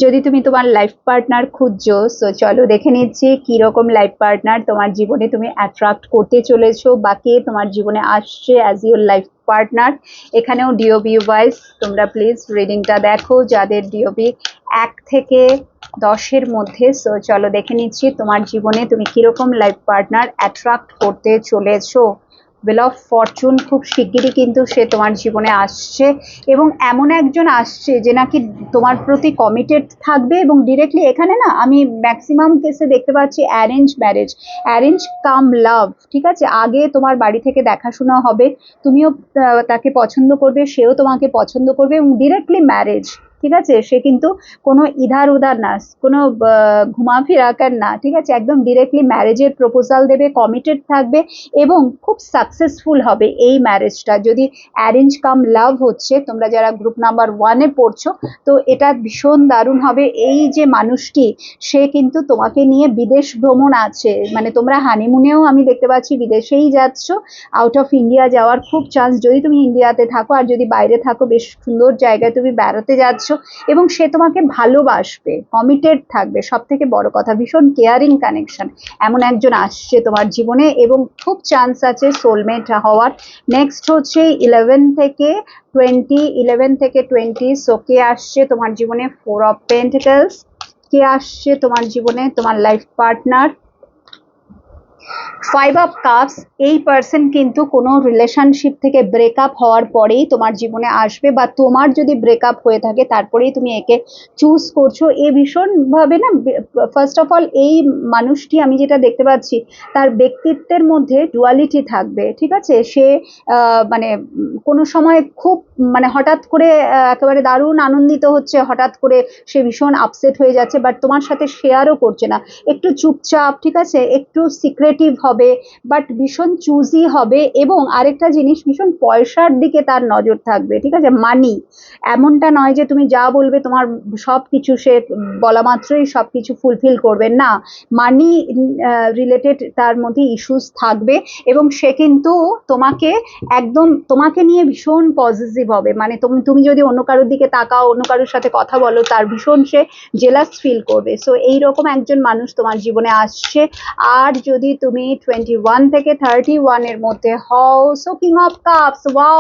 যদি তুমি তোমার লাইফ পার্টনার খুঁজছো, সো চলো দেখে নিচ্ছি কিরকম লাইফ পার্টনার তোমার জীবনে তুমি অ্যাট্রাক্ট করতে চলেছো বা কে তোমার জীবনে আসছে অ্যাজ ইউর লাইফ পার্টনার। এখানেও ডিওবি ওয়াইজ তোমরা প্লিজ রিডিংটা দেখো, যাদের ডিওবি 1 থেকে 10-এর মধ্যে। সো চলো দেখে নিচ্ছি তোমার জীবনে তুমি কিরকম লাইফ পার্টনার অ্যাট্রাক্ট করতে চলেছো। হুইল অফ ফরচুন, খুব শিগগিরই কিন্তু সে তোমার জীবনে আসছে এবং এমন একজন আসছে যে নাকি তোমার প্রতি কমিটেড থাকবে এবং ডিরেক্টলি এখানে না আমি ম্যাক্সিমাম কেসে দেখতে পাচ্ছি অ্যারেঞ্জ ম্যারেজ, অ্যারেঞ্জ কাম লাভ, ঠিক আছে। আগে তোমার বাড়ি থেকে দেখাশোনা হবে, তুমিও তাকে পছন্দ করবে, সেও তোমাকে পছন্দ করবে এবং ডিরেক্টলি ম্যারেজ, ঠিক আছে। সে কিন্তু কোনো ইধার উধার না, কোনো ঘুমাফিরাকার না, ঠিক আছে। একদম ডিরেক্টলি ম্যারেজের প্রপোজাল দেবে, কমিটেড থাকবে এবং খুব সাকসেসফুল হবে এই ম্যারেজটা। যদি অ্যারেঞ্জ কাম লাভ হচ্ছে, তোমরা যারা গ্রুপ নাম্বার 1-এ পড়ছো, তো এটা ভীষণ দারুণ হবে। এই যে মানুষটি, সে কিন্তু তোমাকে নিয়ে বিদেশ ভ্রমণ আছে, মানে তোমরা হানিমুনেও আমি দেখতে পাচ্ছি বিদেশেই যাচ্ছ, আউট অফ ইন্ডিয়া যাওয়ার খুব চান্স। যদি তুমি ইন্ডিয়াতে থাকো আর যদি বাইরে থাকো, বেশ সুন্দর জায়গায় তুমি বেড়াতে যাচ্ছ এবং সে তোমাকে ভালোবাসবে, কমিটেড থাকবে। সব থেকে বড় কথা, ভীষণ কেয়ারিং কানেকশন, এমন একজন আসছে তোমার জীবনে এবং খুব চান্স আছে সোলমেট হওয়ার। নেক্সট হচ্ছে 11 থেকে 20, সো কে আসছে তোমার জীবনে? 4 অফ পেন্টিকলস। কে আসছে তোমার জীবনে? তোমার লাইফ পার্টনার। 5 of cups. এই পার্সন কিন্তু কোনো রিলেশনশিপ থেকে ব্রেকআপ হওয়ার পরেই তোমার জীবনে আসবে, বা তোমার যদি ব্রেকআপ হয়ে থাকে তারপরেই তুমি একে চুজ করছো। এ ভীষণভাবে না, ফার্স্ট অফ অল এই মানুষটি আমি যেটা দেখতে পাচ্ছি, তার ব্যক্তিত্বের মধ্যে ডুয়ালিটি থাকবে, ঠিক আছে। সে মানে কোনো সময় খুব মানে হঠাৎ করে একেবারে দারুণ আনন্দিত হচ্ছে, হঠাৎ করে সে ভীষণ আপসেট হয়ে যাচ্ছে, বাট তোমার সাথে শেয়ারও করছে না, একটু চুপচাপ, ঠিক আছে, একটু সিক্রেটিভ হবে, বাট ভীষণ চুজি হবে। এবং আরেকটা জিনিস, ভীষণ পয়সার দিকে তার নজর থাকবে, ঠিক আছে। মানি, এমনটা নয় যে তুমি যা বলবে তোমার সব কিছু সে বলা মাত্রই সব কিছু ফুলফিল করবে, না। মানি রিলেটেড তার মধ্যে ইস্যুস থাকবে এবং সে কিন্তু তোমাকে একদম তোমাকে নিয়ে ভীষণ পজিটিভ হবে। মানে তুমি যদি অন্য কারোর দিকে তাকাও, অন্য কারোর সাথে কথা বলো, তার ভীষণ সে জেলাস ফিল করবে। সো এইরকম একজন মানুষ তোমার জীবনে আসছে। আর যদি তুমি 21 থেকে 31-এর মধ্যে হও, so king of cups, wow.